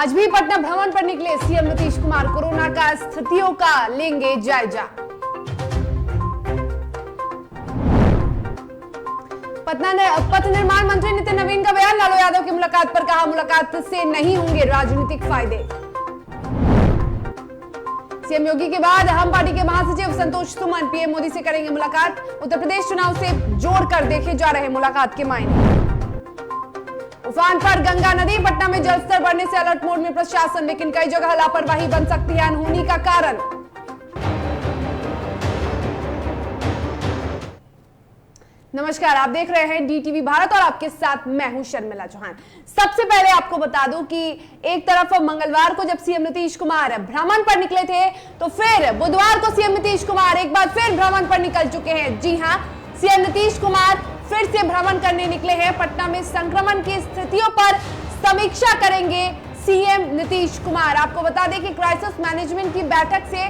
आज भी पटना भ्रमण पर निकले सीएम नीतीश कुमार। कोरोना का स्थितियों का लेंगे जायजा। पथ निर्माण मंत्री नितिन नवीन का बयान। लालू यादव की मुलाकात पर कहा, मुलाकात से नहीं होंगे राजनीतिक फायदे। सीएम योगी के बाद हम पार्टी के महासचिव संतोष सुमन पीएम मोदी से करेंगे मुलाकात। उत्तर प्रदेश चुनाव से जोड़कर देखे जा रहे मुलाकात के मायने। उफान पर गंगा नदी, पटना में जलस्तर बढ़ने से अलर्ट मोड में प्रशासन, लेकिन कई जगह लापरवाही बन सकती है अनहोनी का कारण। नमस्कार, आप देख रहे हैं डीटीवी भारत और आपके साथ मैं हूं शर्मिला चौहान। सबसे पहले आपको बता दूं कि एक तरफ मंगलवार को जब सीएम नीतीश कुमार भ्रमण पर निकले थे, तो फिर बुधवार को सीएम नीतीश कुमार एक बार फिर भ्रमण पर निकल चुके हैं। जी हां, सीएम नीतीश कुमार फिर से भ्रमण करने निकले हैं। पटना में संक्रमण की स्थितियों पर समीक्षा करेंगे सीएम नीतीश कुमार। आपको बता दें कि क्राइसिस मैनेजमेंट की बैठक से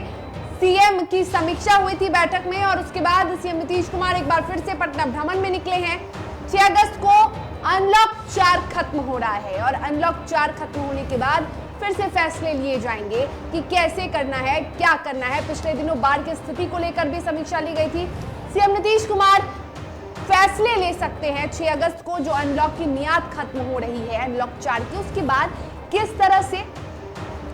सीएम की समीक्षा हुई थी बैठक में, और उसके बाद सीएम नीतीश कुमार एक बार फिर से पटना भ्रमण में निकले हैं। 6 अगस्त को अनलॉक 4 खत्म हो रहा है और अनलॉक 4 खत्म होने के बाद फिर से फैसले लिए जाएंगे कि कैसे करना है, क्या करना है। पिछले दिनों बाढ़ की स्थिति को लेकर भी समीक्षा ली गई थी। सीएम नीतीश कुमार फैसले ले सकते हैं 6 अगस्त को, जो अनलॉक की मियाद खत्म हो रही है अनलॉक 4 की, उसके बाद किस तरह से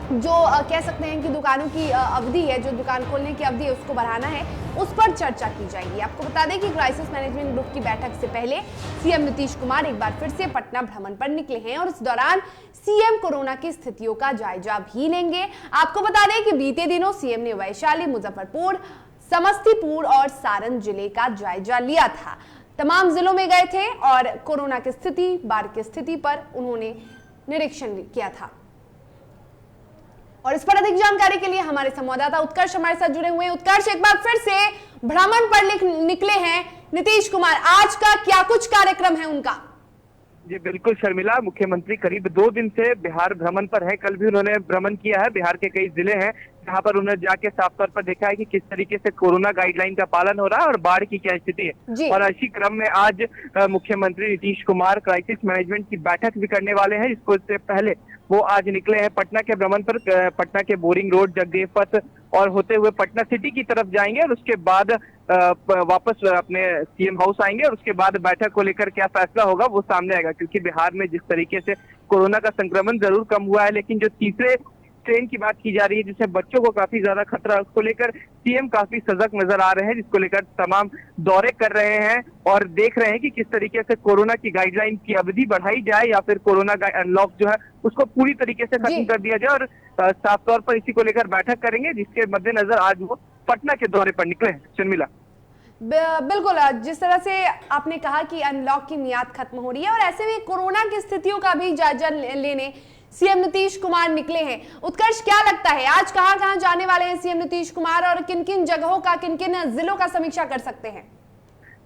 जो कह सकते हैं कि दुकानों की अवधि है, जो दुकान खोलने की अवधि है, उसको बढ़ाना है, उस पर चर्चा की जाएगी। आपको बता दें कि क्राइसिस मैनेजमेंट ग्रुप की बैठक से पहले सीएम नीतीश कुमार एक बार फिर से पटना भ्रमण पर निकले हैं और इस दौरान सीएम कोरोना की स्थितियों का जायजा भी लेंगे। आपको बता दें कि बीते दिनों सीएम ने वैशाली, मुजफ्फरपुर, समस्तीपुर और सारण जिले का जायजा लिया था। तमाम जिलों में गए थे और कोरोना की स्थिति, बाढ़ की स्थिति पर उन्होंने निरीक्षण किया था। और इस पर अधिक जानकारी के लिए हमारे संवाददाता उत्कर्ष हमारे साथ जुड़े हुए हैं। उत्कर्ष, एक बार फिर से भ्रमण पर निकले हैं नीतीश कुमार, आज का क्या कुछ कार्यक्रम है उनका? जी बिल्कुल शर्मिला, मुख्यमंत्री करीब 2 दिन से बिहार भ्रमण पर है। कल भी उन्होंने भ्रमण किया है। बिहार के कई जिले हैं जहां पर उन्होंने जाके साफ तौर पर देखा है कि किस तरीके से कोरोना गाइडलाइन का पालन हो रहा है और बाढ़ की क्या स्थिति है। और इसी क्रम में आज मुख्यमंत्री नीतीश कुमार क्राइसिस मैनेजमेंट की बैठक भी करने वाले हैं। इसको से पहले वो आज निकले हैं पटना के भ्रमण पर। पटना के बोरिंग रोड, जगदेव पथ और होते हुए पटना सिटी की तरफ जाएंगे और उसके बाद वापस अपने सीएम हाउस आएंगे और उसके बाद बैठक को लेकर क्या फैसला होगा वो सामने आएगा। क्योंकि बिहार में जिस तरीके से कोरोना का संक्रमण जरूर कम हुआ है, लेकिन जो तीसरे ट्रेन की बात की जा रही है जिससे बच्चों को काफी ज्यादा खतरा है, उसको लेकर सीएम काफी सजग नजर आ रहे हैं, जिसको लेकर तमाम दौरे कर रहे हैं और देख रहे हैं कि किस तरीके से कोरोना की गाइडलाइन की अवधि बढ़ाई जाए या फिर कोरोना का अनलॉक जो है उसको पूरी तरीके से खत्म कर दिया जाए। और साफ तौर पर इसी को लेकर बैठक करेंगे, जिसके मद्देनजर आज वो पटना के दौरे पर निकले हैं। शर्मिला, बिल्कुल, जिस तरह से आपने कहा कि अनलॉक की मियाद खत्म हो रही है और ऐसे में कोरोना की स्थितियों का भी जायजा लेने सीएम नीतीश कुमार निकले हैं। उत्कर्ष, क्या लगता है आज कहां जाने वाले हैं सीएम नीतीश कुमार और किन किन जगहों का, किन किन जिलों का समीक्षा कर सकते हैं?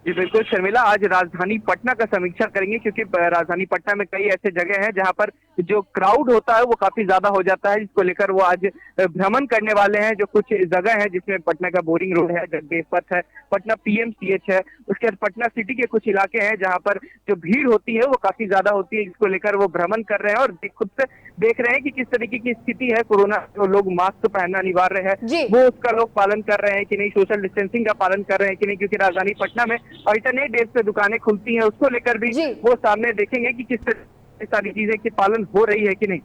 जी बिल्कुल शर्मिला, आज राजधानी पटना का समीक्षा करेंगे क्योंकि राजधानी पटना में कई ऐसे जगह हैं जहां पर जो क्राउड होता है वो काफी ज्यादा हो जाता है, जिसको लेकर वो आज भ्रमण करने वाले हैं। जो कुछ जगह है जिसमें पटना का बोरिंग रोड है, जगदेव पथ है, पटना पीएमसीएच है, उसके बाद पटना सिटी के कुछ इलाके हैं जहां पर जो भीड़ होती है वो काफी ज्यादा होती है, जिसको लेकर वो भ्रमण कर रहे हैं और खुद से देख रहे हैं कि किस तरीके की स्थिति है। कोरोना जो लोग मास्क पहनना अनिवार्य है वो उसका लोग पालन कर रहे हैं कि नहीं, सोशल डिस्टेंसिंग का पालन कर रहे हैं कि नहीं, क्योंकि राजधानी पटना में अल्टरनेट डेज पे दुकानें खुलती हैं, उसको लेकर भी वो सामने देखेंगे कि किस तरह सारी चीजें की पालन हो रही है कि नहीं।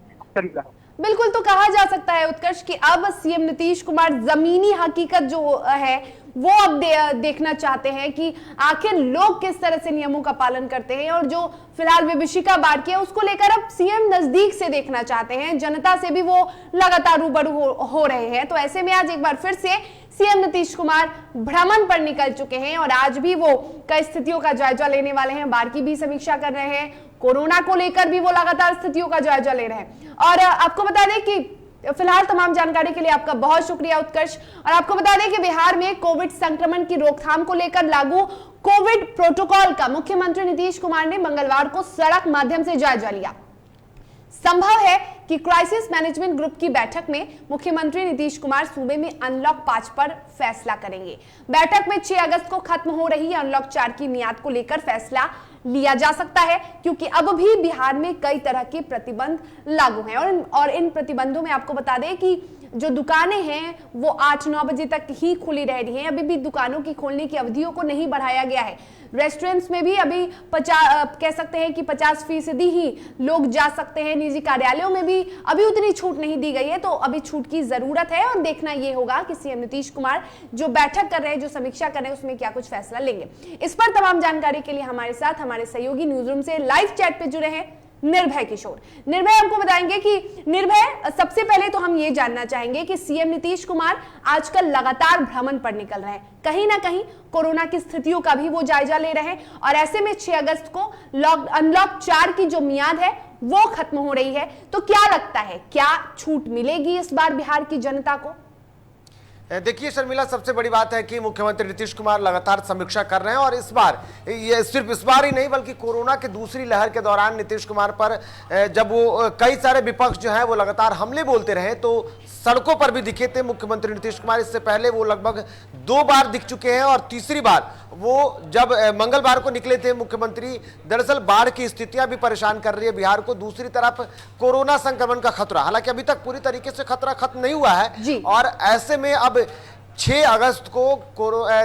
बिल्कुल, तो कहा जा सकता है उत्कर्ष कि अब सीएम नीतीश कुमार जमीनी हकीकत जो है वो अब देखना चाहते हैं कि आखिर लोग किस तरह से नियमों का पालन करते हैं, और जो फिलहाल विभीषिका बाढ़ की है उसको लेकर अब सीएम नजदीक से देखना चाहते हैं। जनता से भी वो लगातार रूबरू हो रहे हैं। तो ऐसे में आज एक बार फिर से सीएम नीतीश कुमार भ्रमण पर निकल चुके हैं और आज भी वो कई स्थितियों का जायजा लेने वाले हैं। बाढ़ की भी समीक्षा कर रहे हैं, कोरोना को लेकर भी वो लगातार स्थितियों का जायजा ले रहे हैं। और आपको बता दें कि फिलहाल तमाम जानकारी के लिए आपका बहुत शुक्रिया उत्कर्ष। और आपको बता दें कि बिहार में कोविड संक्रमण की रोकथाम को लेकर लागू कोविड प्रोटोकॉल का मुख्यमंत्री नीतीश कुमार ने मंगलवार को सड़क माध्यम से जायजा लिया। संभव है कि क्राइसिस मैनेजमेंट ग्रुप की बैठक में मुख्यमंत्री नीतीश कुमार सूबे में अनलॉक 5 पर फैसला करेंगे। बैठक में 6 अगस्त को खत्म हो रही अनलॉक 4 की मियाद को लेकर फैसला लिया जा सकता है, क्योंकि अब भी बिहार में कई तरह के प्रतिबंध लागू हैं और इन प्रतिबंधों में आपको बता दें कि जो दुकानें हैं वो 8-9 बजे तक ही खुली रह रही हैं। अभी भी दुकानों की खोलने की अवधियों को नहीं बढ़ाया गया है। रेस्टोरेंट्स में भी अभी कह सकते हैं कि 50% ही लोग जा सकते हैं। निजी कार्यालयों में भी अभी उतनी छूट नहीं दी गई है, तो अभी छूट की जरूरत है और देखना यह होगा कि सीएम नीतीश कुमार जो बैठक कर रहे हैं, जो समीक्षा कर रहे हैं, उसमें क्या कुछ फैसला लेंगे। इस पर तमाम जानकारी के लिए हमारे साथ हमारे सहयोगी न्यूज रूम से लाइव चैट पे जुड़े हैं निर्भय किशोर। निर्भय हमको बताएंगे कि निर्भय, सबसे पहले तो हम ये जानना चाहेंगे कि सीएम नीतीश कुमार आजकल लगातार भ्रमण पर निकल रहे हैं, कहीं ना कहीं कोरोना की स्थितियों का भी वो जायजा ले रहे हैं और ऐसे में 6 अगस्त को अनलॉक 4 की जो मियाद है वो खत्म हो रही है। तो क्या लगता है, क्या छूट मिलेगी इस बार बिहार की जनता को? देखिए शर्मिला, सबसे बड़ी बात है कि मुख्यमंत्री नीतीश कुमार लगातार समीक्षा कर रहे हैं और इस बार, ये सिर्फ इस बार ही नहीं बल्कि कोरोना की दूसरी लहर के दौरान नीतीश कुमार पर जब वो कई सारे विपक्ष जो है वो लगातार हमले बोलते रहे तो सड़कों पर भी दिखे थे मुख्यमंत्री नीतीश कुमार। इससे पहले वो लगभग 2 बार दिख चुके हैं और तीसरी बार वो जब मंगलवार को निकले थे मुख्यमंत्री। दरअसल बाढ़ की स्थितियां भी परेशान कर रही है बिहार को, दूसरी तरफ कोरोना संक्रमण का खतरा, हालांकि अभी तक पूरी तरीके से खतरा खत्म नहीं हुआ है और ऐसे में अब 6 अगस्त को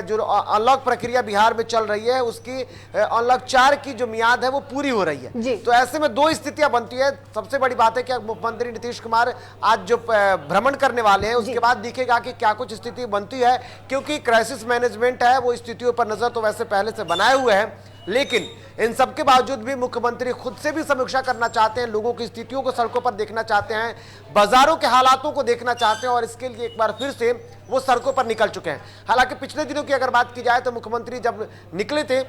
जो अनलॉक प्रक्रिया बिहार में चल रही है उसकी अनलॉक 4 की जो मियाद है वो पूरी हो रही है। तो ऐसे में 2 स्थितियां बनती है। सबसे बड़ी बात है कि मुख्यमंत्री नीतीश कुमार आज जो भ्रमण करने वाले हैं उसके बाद दिखेगा कि क्या कुछ स्थिति बनती है, क्योंकि क्राइसिस मैनेजमेंट है वो स्थितियों पर नजर तो वैसे पहले से बनाए हुए हैं, लेकिन इन सबके बावजूद भी मुख्यमंत्री खुद से भी समीक्षा करना चाहते हैं, लोगों की स्थितियों को सड़कों पर देखना चाहते हैं, बाजारों के हालातों को देखना चाहते हैं और इसके लिए एक बार फिर से वो सड़कों पर निकल चुके हैं। हालांकि पिछले दिनों की अगर बात की जाए तो मुख्यमंत्री जब निकले थे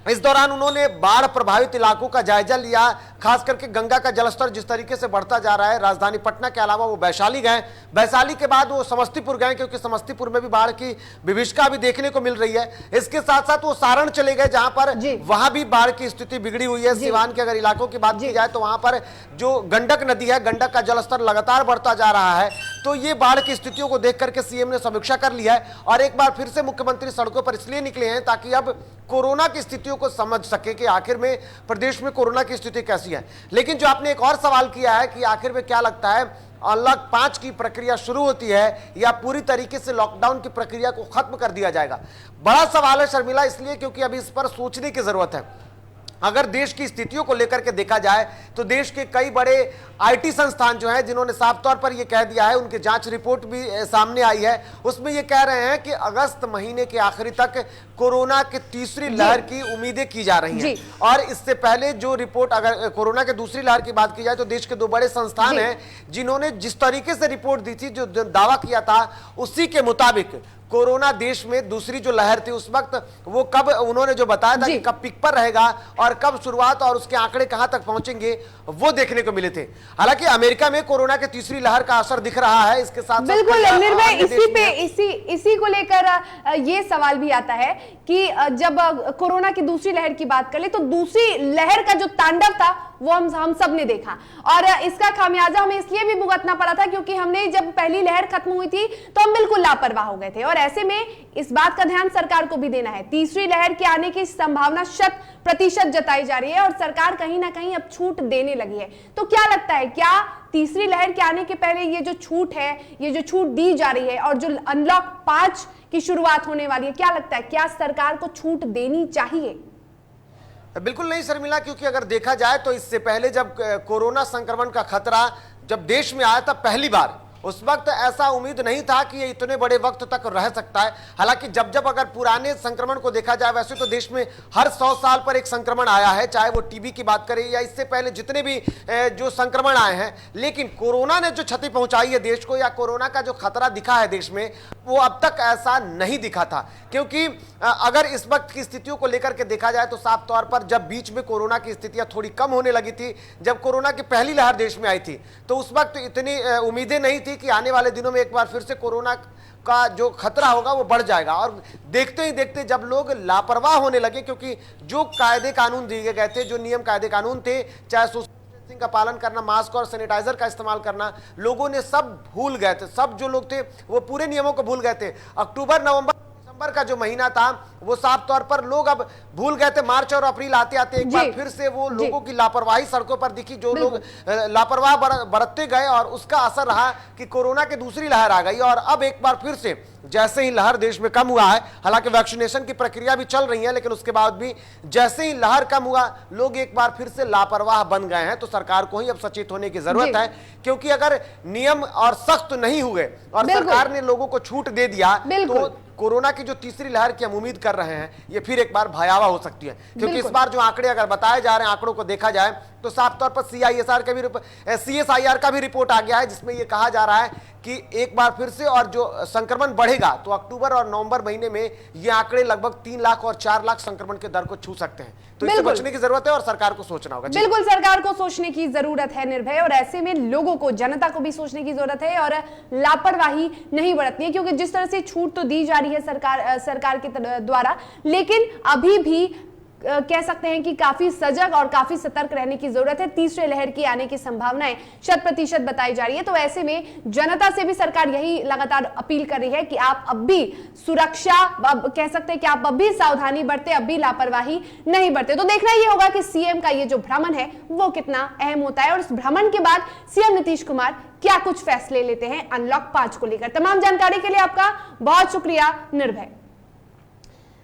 इस दौरान उन्होंने बाढ़ प्रभावित इलाकों का जायजा लिया, खास करके गंगा का जलस्तर जिस तरीके से बढ़ता जा रहा है। राजधानी पटना के अलावा वो वैशाली गए, वैशाली के बाद वो समस्तीपुर गए क्योंकि समस्तीपुर में भी बाढ़ की विभीषिका भी देखने को मिल रही है। इसके साथ साथ वो सारण चले गए जहां पर वहां भी बाढ़ की स्थिति बिगड़ी हुई है। सिवान के अगर इलाकों की बात की जाए तो वहां पर जो गंडक नदी है, गंडक का जलस्तर लगातार बढ़ता जा रहा है। तो ये बाढ़ की स्थितियों को देख करके सीएम ने समीक्षा कर लिया है और एक बार फिर से मुख्यमंत्री सड़कों पर इसलिए निकले हैं ताकि अब कोरोना की स्थितियों को समझ सके कि आखिर में प्रदेश में कोरोना की स्थिति कैसी है। लेकिन जो आपने एक और सवाल किया है कि आखिर में क्या लगता है, अनलॉक 5 की प्रक्रिया शुरू होती है या पूरी तरीके से लॉकडाउन की प्रक्रिया को खत्म कर दिया जाएगा, बड़ा सवाल है शर्मिला, इसलिए क्योंकि अभी इस पर सोचने की जरूरत है। अगर देश की स्थितियों को लेकर के देखा जाए तो देश के कई बड़े आईटी संस्थान जो हैं जिन्होंने साफ तौर पर यह कह दिया है, उनकी जांच रिपोर्ट भी सामने आई है, उसमें यह कह रहे हैं कि अगस्त महीने के आखिरी तक कोरोना की तीसरी लहर की उम्मीदें की जा रही हैं। और इससे पहले जो रिपोर्ट, अगर कोरोना के दूसरी लहर की बात की जाए तो देश के 2 बड़े संस्थान हैं जिन्होंने जिस तरीके से रिपोर्ट दी थी, जो दावा किया था, उसी के मुताबिक कोरोना देश में दूसरी जो लहर थी उस वक्त वो कब, उन्होंने जो बताया था कि कब पीक पर रहेगा और कब शुरुआत और उसके आंकड़े कहां तक पहुंचेंगे वो देखने को मिले थे। हालांकि अमेरिका में कोरोना के तीसरी लहर का असर दिख रहा है। इसके साथ बिल्कुल निर्भय, इसी को लेकर ये सवाल भी आता है कि जब कोरोना की दूसरी लहर की बात कर ले तो दूसरी लहर का जो तांडव था वो हम सब ने देखा और इसका खामियाजा हमें इसलिए भी भुगतना पड़ा था क्योंकि हमने जब पहली लहर खत्म हुई थी तो हम बिल्कुल लापरवाह हो गए थे और ऐसे में इस बात का ध्यान सरकार को भी देना है। तीसरी लहर के आने की संभावना 100% जताई जा रही है और सरकार कहीं ना कहीं अब छूट देने लगी है। तो क्या लगता है, क्या तीसरी लहर के आने के पहले ये जो छूट है, ये जो छूट दी जा रही है और जो अनलॉक 5 की शुरुआत होने वाली है, क्या लगता है क्या सरकार को छूट देनी चाहिए? बिल्कुल नहीं शर्मिला, क्योंकि अगर देखा जाए तो इससे पहले जब कोरोना संक्रमण का खतरा जब देश में आया था पहली बार, उस वक्त ऐसा उम्मीद नहीं था कि ये इतने बड़े वक्त तक रह सकता है। हालांकि जब अगर पुराने संक्रमण को देखा जाए, वैसे तो देश में हर 100 साल पर एक संक्रमण आया है, चाहे वो टीबी की बात करें या इससे पहले जितने भी जो संक्रमण आए हैं, लेकिन कोरोना ने जो क्षति पहुंचाई है देश को या कोरोना का जो खतरा दिखा है देश में, वो अब तक ऐसा नहीं दिखा था। क्योंकि अगर इस वक्त की स्थितियों को लेकर के देखा जाए तो साफ तौर पर जब बीच में कोरोना की स्थितियां थोड़ी कम होने लगी थी, जब कोरोना की पहली लहर देश में आई थी, तो उस वक्त इतनी उम्मीदें नहीं थी कि आने वाले दिनों में एक बार फिर से कोरोना का जो खतरा होगा वो बढ़ जाएगा। और देखते ही देखते जब लोग लापरवाह होने लगे, क्योंकि जो कायदे कानून दिए गए थे, जो नियम कायदे कानून थे, चाहे सोशल डिस्टेंसिंग का पालन करना, मास्क और सैनिटाइजर का इस्तेमाल करना, लोगों ने सब भूल गए थे। सब जो लोग थे वो पूरे नियमों को भूल गए थे। अक्टूबर, नवंबर, नवंबर का जो महीना था वो साफ तौर पर लोग अब भूल गए थे। मार्च और अप्रैल आते आते एक बार फिर से वो लोगों की लापरवाही सड़कों पर दिखी, जो लोग लापरवाह बरतते गए और उसका असर रहा कि कोरोना की दूसरी लहर आ गई। और अब एक बार फिर से जैसे ही लहर देश में कम हुआ है, हालांकि वैक्सीनेशन की प्रक्रिया भी चल रही है, लेकिन उसके बाद भी जैसे ही लहर कम हुआ लोग एक बार फिर से लापरवाह बन गए हैं। तो सरकार को ही अब सचेत होने की जरूरत है, क्योंकि अगर नियम और सख्त नहीं हुए और सरकार ने लोगों को छूट दे दिया तो कोरोना की जो तीसरी लहर की हम उम्मीद कर रहे हैं ये फिर एक बार भयावह हो सकती है। क्योंकि इस बार जो आंकड़े अगर बताए जा रहे हैं, आंकड़ों को देखा जाए तो साफ तौर पर CSIR का भी रिपोर्ट आ गया है, जिसमें ये कहा जा रहा है कि एक बार फिर से और जो संक्रमण बढ़ेगा तो अक्टूबर और नवंबर महीने में ये आंकड़े लगभग 3 लाख और 4 लाख संक्रमण के दर को छू सकते हैं। तो इससे बचने की जरूरत है और सरकार को सोचना होगा। बिल्कुल सरकार को सोचने की जरूरत है निर्भय, और ऐसे में लोगों को, जनता को भी सोचने की जरूरत है और लापरवाही नहीं बरतनी है। क्योंकि जिस तरह से छूट तो दी जा रही है सरकार के द्वारा, लेकिन अभी भी कह सकते हैं कि काफी सजग और काफी सतर्क रहने की जरूरत है। तीसरे लहर की आने की संभावनाएं 100% बताई जा रही है। तो ऐसे में जनता से भी सरकार यही लगातार अपील कर रही है कि आप अब भी सुरक्षा, कह सकते हैं कि आप अब भी सावधानी बरते, अब भी लापरवाही नहीं बरते। तो देखना ये होगा कि सीएम का ये जो भ्रमण है वो कितना अहम होता है और इस भ्रमण के बाद सीएम नीतीश कुमार क्या कुछ फैसले लेते हैं अनलॉक 5 को लेकर। तमाम जानकारी के लिए आपका बहुत शुक्रिया निर्भय।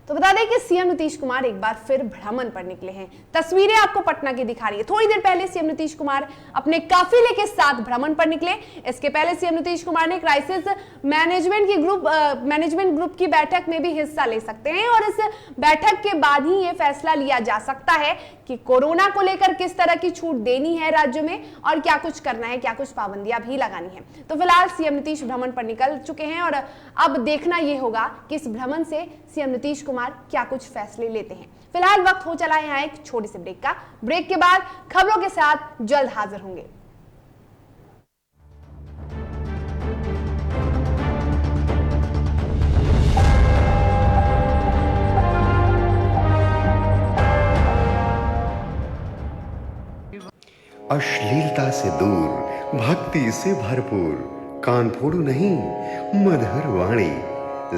तो बता दें कि सीएम नीतीश कुमार एक बार फिर भ्रमण पर निकले हैं। तस्वीरें आपको पटना की दिखा रही है। थोड़ी देर पहले सीएम नीतीश कुमार अपने काफिले के साथ भ्रमण पर निकले। इसके पहले सीएम नीतीश कुमार ने क्राइसिस मैनेजमेंट ग्रुप की बैठक में भी हिस्सा ले सकते हैं और इस बैठक के बाद ही यह फैसला लिया जा सकता है कि कोरोना को लेकर किस तरह की छूट देनी है राज्य में और क्या कुछ करना है, क्या कुछ पाबंदियां भी लगानी है। तो फिलहाल सीएम नीतीश भ्रमण पर निकल चुके हैं और अब देखना यह होगा कि इस भ्रमण से सीएम नीतीश कुमार क्या कुछ फैसले लेते हैं। फिलहाल वक्त हो चला है यहाँ एक छोटे से ब्रेक का। ब्रेक के बाद खबरों के साथ जल्द हाजिर होंगे। अश्लीलता से दूर, भक्ति से भरपूर, कान फोड़ू नहीं, मधुर वाणी,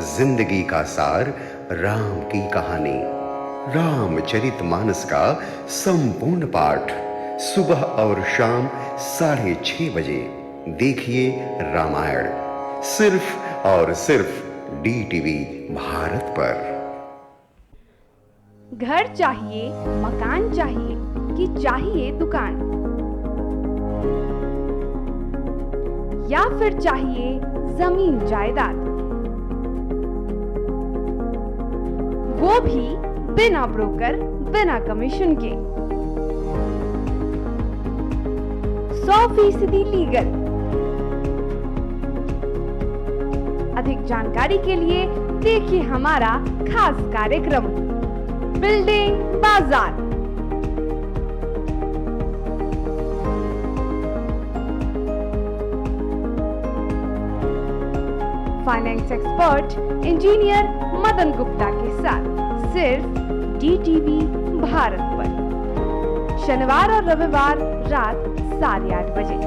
जिंदगी का सार, राम की कहानी, रामचरितमानस का संपूर्ण पाठ, सुबह और शाम 6:30 बजे देखिए रामायण, सिर्फ और सिर्फ DTV भारत पर। घर चाहिए, मकान चाहिए कि चाहिए दुकान, या फिर चाहिए जमीन जायदाद, वो भी बिना ब्रोकर, बिना कमीशन के, 100% लीगल। अधिक जानकारी के लिए देखिए हमारा खास कार्यक्रम बिल्डिंग बाजार। Finance expert engineer Madan Gupta के साथ सिर्फ DTV भारत पर, शनिवार और रविवार रात 8:30 बजे।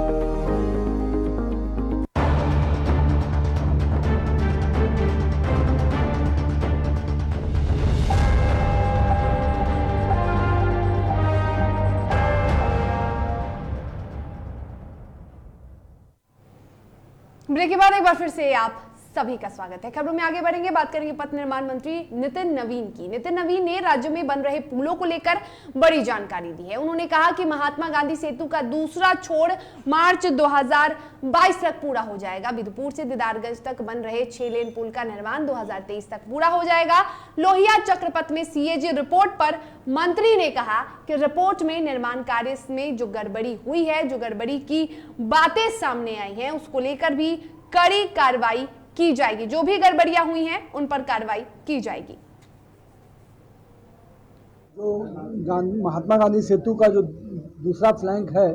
ब्रेक के बाद एक बार फिर से आप सभी का स्वागत है। खबरों में आगे बढ़ेंगे, बात करेंगे पथ निर्माण मंत्री नितिन नवीन की। नितिन नवीन ने राज्य में बन रहे पुलों को लेकर बड़ी जानकारी दी है। उन्होंने कहा कि महात्मा गांधी सेतु का दूसरा छोर मार्च 2022 तक पूरा हो जाएगा। बिधपुर से दीदारगंज तक बन रहे 6 लेन पुल का निर्माण 2023 तक पूरा हो जाएगा। लोहिया चक्रपथ में CAG रिपोर्ट पर मंत्री ने कहा कि रिपोर्ट में निर्माण कार्य में जो गड़बड़ी हुई है, जो गड़बड़ी की बातें सामने आई हैं, उसको लेकर भी कड़ी कार्रवाई की जाएगी। जो भी गड़बड़ियां हुई हैं उन पर कार्रवाई की जाएगी। जो महात्मा गांधी सेतु का जो दूसरा फ्लैंक है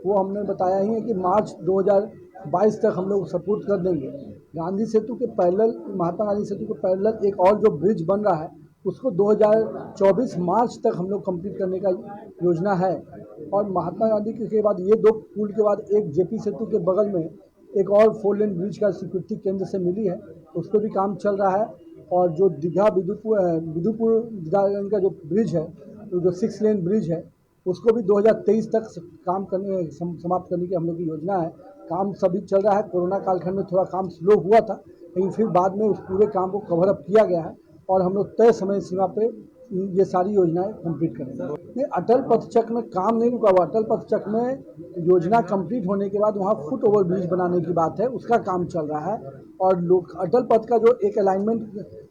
वो हमने बताया ही है कि मार्च 2022 तक हम लोग सपुर्द कर देंगे। गांधी सेतु के पैरेलल, महात्मा गांधी सेतु के पैरेलल एक और जो ब्रिज बन रहा है उसको 2024 मार्च तक हम लोग कंप्लीट करने का योजना है। और महात्मा गांधी के बाद ये 2 पुल के बाद एक JP सेतु के बगल में एक और 4 लेन ब्रिज का स्वीकृति केंद्र से मिली है, उस पर भी काम चल रहा है। और जो दीघा विदुपुर का जो ब्रिज है, तो जो 6 लेन ब्रिज है, उसको भी 2023 तक समाप्त करने की हम लोग की योजना है। काम सभी चल रहा है। कोरोना कालखंड में थोड़ा काम स्लो हुआ था, लेकिन फिर बाद में उस पूरे काम को कवर अप किया गया है और हम लोग तय समय सीमा पे ये सारी योजनाएं कंप्लीट करेंगे। ये अटल पथ चक्र में काम नहीं रुका हुआ। अटल पथ चक्र में योजना कंप्लीट होने के बाद वहाँ फुट ओवर ब्रिज बनाने की बात है, उसका काम चल रहा है। और अटल पथ का जो एक अलाइनमेंट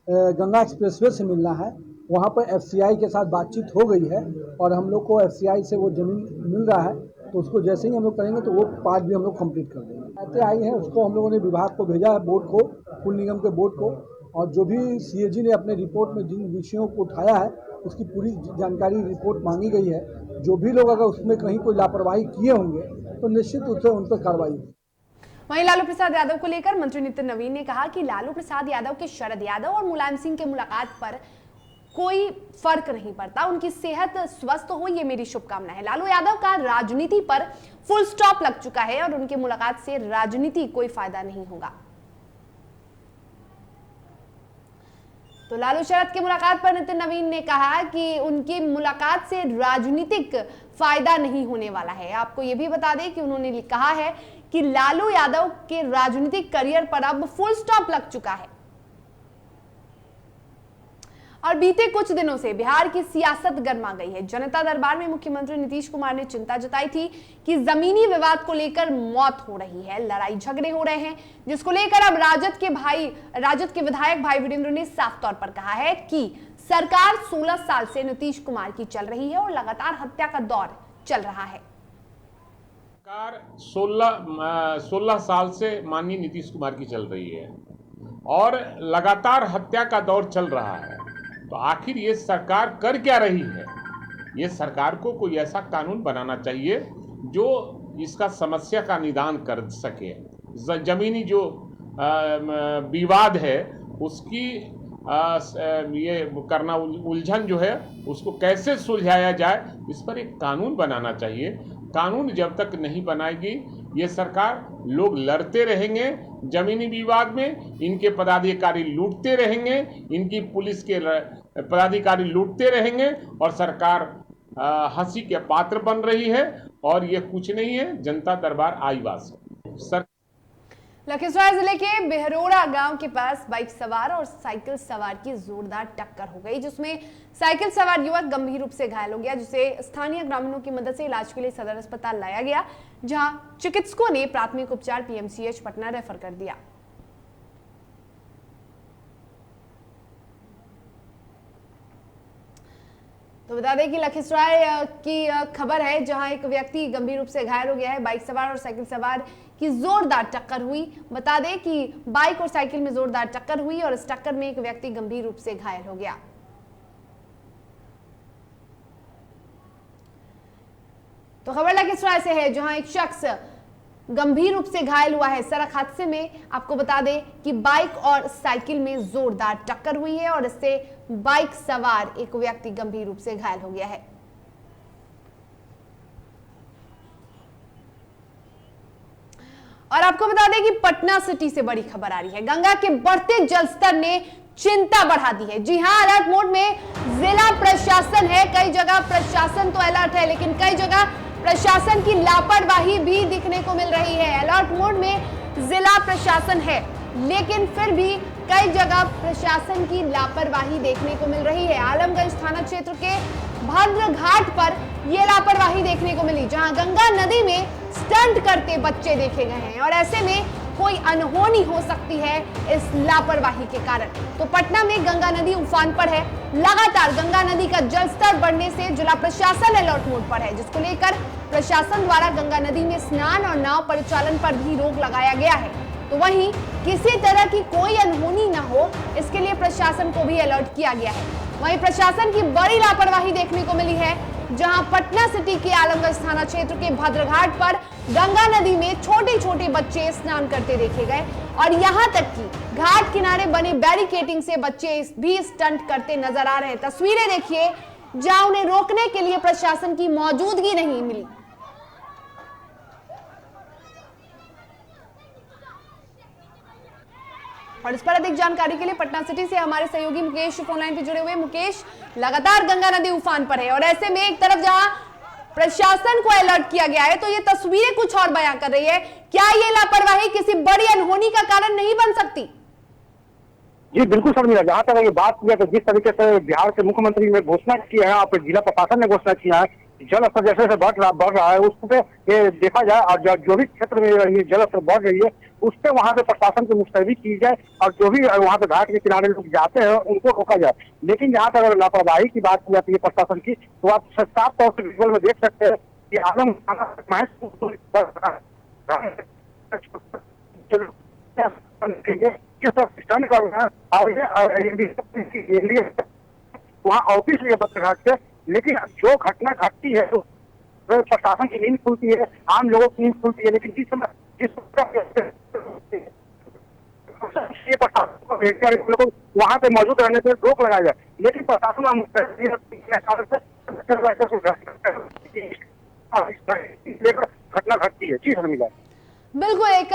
गंगा एक्सप्रेसवे से मिलना है, वहाँ पर FCI के साथ बातचीत हो गई है और हम लोग को FCI से वो ज़मीन मिल रहा है, तो उसको जैसे ही हम लोग करेंगे तो वो पार्ट भी हम लोग कंप्लीट कर देंगे। शिकायतें आई हैं, उसको हम लोगों ने विभाग को भेजा है, बोर्ड को, पुल निगम के बोर्ड को, और जो भी CAG ने अपने रिपोर्ट में जिन विषयों को उठाया है उसकी पूरी जानकारी रिपोर्ट मांगी गई है। जो भी लोग अगर उसमें कहीं कोई लापरवाही किए होंगे तो निश्चित रूप से उन पर कार्रवाई होगी। वहीं लालू प्रसाद यादव को लेकर मंत्री नितिन नवीन ने कहा कि लालू प्रसाद यादव के शरद यादव और मुलायम सिंह के मुलाकात पर कोई फर्क नहीं पड़ता, उनकी सेहत स्वस्थ हो ये मेरी शुभकामना है। लालू यादव का राजनीति पर फुल स्टॉप लग चुका है और उनकी मुलाकात से राजनीति कोई फायदा नहीं होगा। तो लालू शरद की मुलाकात पर नितिन नवीन ने कहा कि उनकी मुलाकात से राजनीतिक फायदा नहीं होने वाला है। आपको यह भी बता दें कि उन्होंने कहा है कि लालू यादव के राजनीतिक करियर पर अब फुल स्टॉप लग चुका है। और बीते कुछ दिनों से बिहार की सियासत गर्मा गई है। जनता दरबार में मुख्यमंत्री नीतीश कुमार ने चिंता जताई थी कि जमीनी विवाद को लेकर मौत हो रही है, लड़ाई झगड़े हो रहे हैं, जिसको लेकर अब राजद के विधायक भाई वीरेंद्र ने साफ तौर पर कहा है कि सरकार 16 साल से नीतीश कुमार की चल रही है और लगातार हत्या का दौर चल रहा है। सरकार 16 साल से माननीय नीतीश कुमार की चल रही है और लगातार हत्या का दौर चल रहा है। तो आखिर ये सरकार कर क्या रही है? ये सरकार को कोई ऐसा कानून बनाना चाहिए जो इसका समस्या का निदान कर सके। जमीनी जो विवाद है उसकी ये करना, उलझन जो है उसको कैसे सुलझाया जाए, इस पर एक कानून बनाना चाहिए। कानून जब तक नहीं बनाएगी ये सरकार, लोग लड़ते रहेंगे जमीनी विवाद में, इनके पदाधिकारी लूटते रहेंगे, इनकी पुलिस के पदाधिकारी लूटते रहेंगे और सरकार हंसी के पात्र बन रही है। और ये कुछ नहीं है, जनता दरबार आईवास है। लखीसराय जिले के बेहरोड़ा गांव के पास बाइक सवार और साइकिल सवार की जोरदार टक्कर हो गई, जिसमें साइकिल सवार युवक गंभीर रूप से घायल हो गया, जिसे स्थानीय ग्रामीणों की मदद से इलाज के लिए सदर अस्पताल लाया गया, जहां चिकित्सकों ने प्राथमिक उपचार PMCH पटना रेफर कर दिया। तो बता दें कि लखीसराय की खबर है, जहां एक व्यक्ति गंभीर रूप से घायल हो गया है। बाइक सवार और साइकिल सवार की जोरदार टक्कर हुई। बता दें कि बाइक और साइकिल में जोरदार टक्कर हुई और इस टक्कर में एक व्यक्ति गंभीर रूप से घायल हो गया। तो खबर लखीसराय से है, जहां एक शख्स गंभीर रूप से घायल हुआ है। सड़क हादसे में आपको बता दें कि बाइक और साइकिल में जोरदार टक्कर हुई है और इससे बाइक सवार एक व्यक्ति गंभीर रूप से घायल हो गया है। और आपको बता दें कि पटना सिटी से बड़ी खबर आ रही है। गंगा के बढ़ते जलस्तर ने चिंता बढ़ा दी है। जी हां, अलर्ट मोड में जिला प्रशासन है। कई जगह प्रशासन तो अलर्ट है, लेकिन कई जगह प्रशासन की लापरवाही भी दिखने को मिल रही है। अलर्ट मोड में जिला प्रशासन है, लेकिन फिर भी कई जगह प्रशासन की लापरवाही देखने को मिल रही है। आलमगंज थाना क्षेत्र के भद्र घाट पर यह लापरवाही देखने को मिली, जहां गंगा नदी में स्टंट करते बच्चे देखे गए हैं और ऐसे में कोई अनहोनी हो सकती है इस लापरवाही के कारण। तो पटना में गंगा नदी उफान पर है। लगातार गंगा नदी का जलस्तर बढ़ने से जिला प्रशासन अलर्ट मोड पर है, जिसको लेकर प्रशासन द्वारा गंगा नदी में स्नान और नाव परिचालन पर भी रोक लगाया गया है। तो वहीं किसी तरह की कोई अनहोनी न हो, इसके लिए प्रशासन को भी अलर्ट किया गया है। वहीं प्रशासन की बड़ी लापरवाही देखने को मिली है, जहां पटना सिटी के आलमगंज थाना क्षेत्र के भद्रघाट पर गंगा नदी में छोटे छोटे बच्चे स्नान करते देखे गए और यहां तक कि घाट किनारे बने बैरिकेडिंग से बच्चे भी स्टंट करते नजर आ रहे हैं। तस्वीरें देखिए, जहां उन्हें रोकने के लिए प्रशासन की मौजूदगी नहीं मिली। और इस पर अधिक जानकारी के लिए पटना सिटी से हमारे सहयोगी मुकेश फोन लाइन पे जुड़े हुए। मुकेश, लगातार गंगा नदी उफान पर है और ऐसे में एक तरफ जहां प्रशासन को अलर्ट किया गया है तो ये तस्वीरें कुछ और बयां कर रही है। क्या ये लापरवाही किसी बड़ी अनहोनी का कारण नहीं बन सकती? जी बिल्कुल शर्मिला, जहाँ तक ये बात किया तो जिस तरीके से बिहार के मुख्यमंत्री ने घोषणा की है और जिला प्रशासन ने घोषणा किया है, जल स्तर जैसे जैसे बढ़ रहा है उस पे ये देखा जाए और जो भी क्षेत्र में ये जल स्तर बढ़ रही है उस पे वहाँ पे प्रशासन की मुस्तैदी की जाए और जो भी वहाँ पे घाट के किनारे लोग जाते हैं उनको रोका जाए। लेकिन जहाँ तक अगर लापरवाही की बात की जाती है प्रशासन की तो आप साफ तौर से विजुअल में देख सकते हैं कि आलम स्टैंड कर रहे हैं वहाँ ऑफिस लिए घाट से, लेकिन जो घटना घटती है तो प्रशासन की नींद खुलती है, आम लोगों की नींद खुलती है। लेकिन जिस समय प्रशासन को वहाँ पे मौजूद रहने से रोक लगाया जाए, लेकिन प्रशासन घटना घटती है। जी शर्मिला, बिल्कुल, एक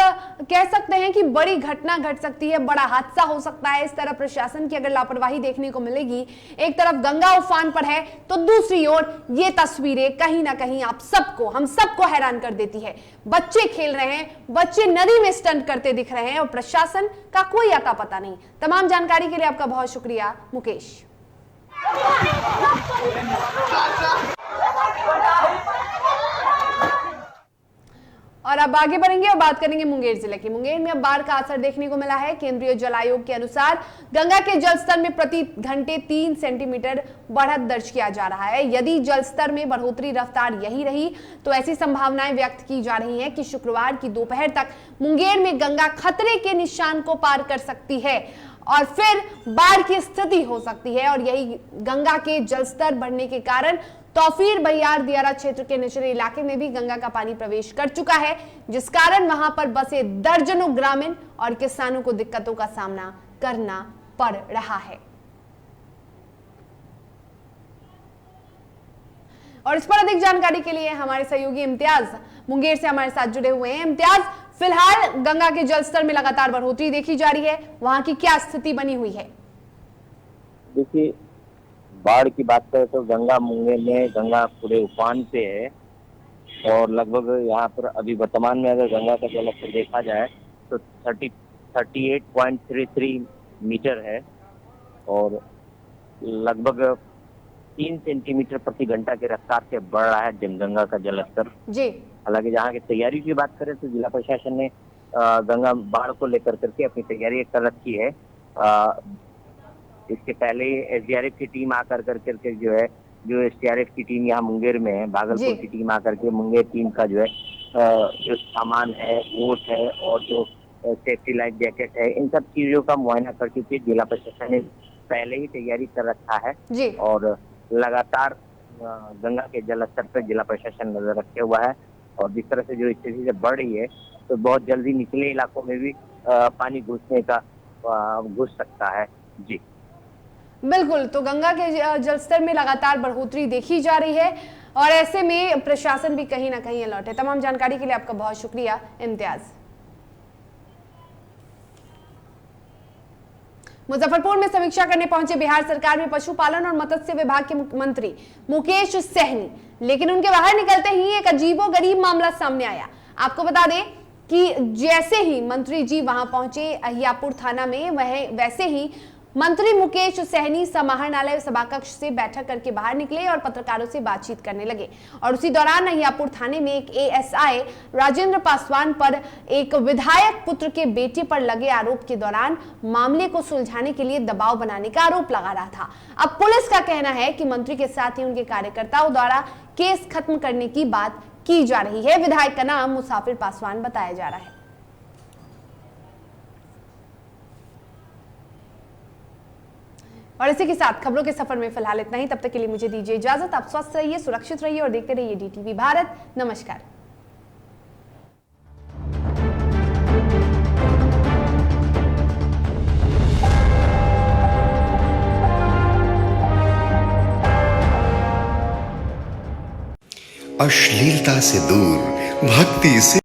कह सकते हैं कि बड़ी घटना घट सकती है, बड़ा हादसा हो सकता है। इस तरह प्रशासन की अगर लापरवाही देखने को मिलेगी, एक तरफ गंगा उफान पर है तो दूसरी ओर ये तस्वीरें कहीं ना कहीं हम सबको हैरान कर देती है। बच्चे खेल रहे हैं, बच्चे नदी में स्टंट करते दिख रहे हैं और प्रशासन का कोई अता पता नहीं। तमाम जानकारी के लिए आपका बहुत शुक्रिया मुकेश। और अब आगे बढ़ेंगे और बात करेंगे मुंगेर जिले की। मुंगेर में अब बाढ़ का असर देखने को मिला है। केंद्रीय जल आयोग के अनुसार गंगा के जल स्तर में प्रति घंटे 3 सेंटीमीटर बढ़त दर्ज किया जा रहा है। यदि जल स्तर में बढ़ोतरी रफ्तार यही रही तो ऐसी संभावनाएं व्यक्त की जा रही हैं कि शुक्रवार की दोपहर तक मुंगेर में गंगा खतरे के निशान को पार कर सकती है और फिर बाढ़ की स्थिति हो सकती है। और यही गंगा के जलस्तर बढ़ने के कारण तौफीर बहियार दियारा क्षेत्र के निचले इलाके में भी गंगा का पानी प्रवेश कर चुका है, जिस कारण वहां पर बसे दर्जनों ग्रामीण और किसानों को दिक्कतों का सामना करना पड़ रहा है। और इस पर अधिक जानकारी के लिए हमारे सहयोगी इम्तियाज मुंगेर से हमारे साथ जुड़े हुए हैं। इम्तियाज, फिलहाल गंगा के जलस्तर में लगातार बढ़ोतरी देखी जा रही है, वहां की क्या स्थिति बनी हुई है? देखिए, बाढ़ की बात करें तो गंगा मुंगेर में गंगा पूरे उफान पे है और लगभग यहाँ पर अभी वर्तमान में अगर गंगा का जलस्तर देखा जाए तो 38.33 मीटर है और लगभग 3 सेंटीमीटर प्रति घंटा के रफ्तार से बढ़ रहा है गंगा का जलस्तर जी। हालांकि जहाँ की तैयारी की बात करें तो जिला प्रशासन ने गंगा बाढ़ को लेकर करके अपनी तैयारी कर रखी है। इसके पहले एसडीआरएफ की टीम आकर करके जो एसडीआरएफ की टीम यहाँ मुंगेर में है, भागलपुर की टीम आकर के मुंगेर टीम का जो सामान है, बोट है और जो सेफ्टी लाइफ जैकेट है, इन सब चीजों का मुआयना कर चुकी है। जिला प्रशासन ने पहले ही तैयारी कर रखा है और लगातार गंगा के जलस्तर पर जिला प्रशासन नजर रखे हुआ है और जिस तरह से जो स्थिति से बढ़ रही है तो बहुत जल्दी निचले इलाकों में भी पानी घुस सकता है। जी बिल्कुल, तो गंगा के जलस्तर में लगातार बढ़ोतरी देखी जा रही है और ऐसे में प्रशासन भी कहीं ना कहीं अलर्ट है। तमाम जानकारी के लिए आपका बहुत शुक्रिया इम्तियाज। मुजफ्फरपुर में समीक्षा करने पहुंचे बिहार सरकार में पशुपालन और मत्स्य विभाग के मंत्री मुकेश सहनी, लेकिन उनके बाहर निकलते ही एक अजीबोगरीब मामला सामने आया। आपको बता दें कि जैसे ही मंत्री जी वहां पहुंचे अहियापुर थाना में, वैसे ही मंत्री मुकेश सहनी समाहरणालय सभाकक्ष से बैठक करके बाहर निकले और पत्रकारों से बातचीत करने लगे। और उसी दौरान अहियापुर थाने में एक एएसआई राजेंद्र पासवान पर एक विधायक पुत्र के बेटे पर लगे आरोप के दौरान मामले को सुलझाने के लिए दबाव बनाने का आरोप लगा रहा था। अब पुलिस का कहना है कि मंत्री के साथ ही उनके कार्यकर्ताओं द्वारा केस खत्म करने की बात की जा रही है। विधायक का नाम मुसाफिर पासवान बताया जा रहा है। और इसी के साथ खबरों के सफर में फिलहाल इतना ही। तब तक के लिए मुझे दीजिए इजाजत। आप स्वस्थ रहिए, सुरक्षित रहिए और देखते रहिए डीटीवी भारत। नमस्कार। अश्लीलता से दूर, भक्ति से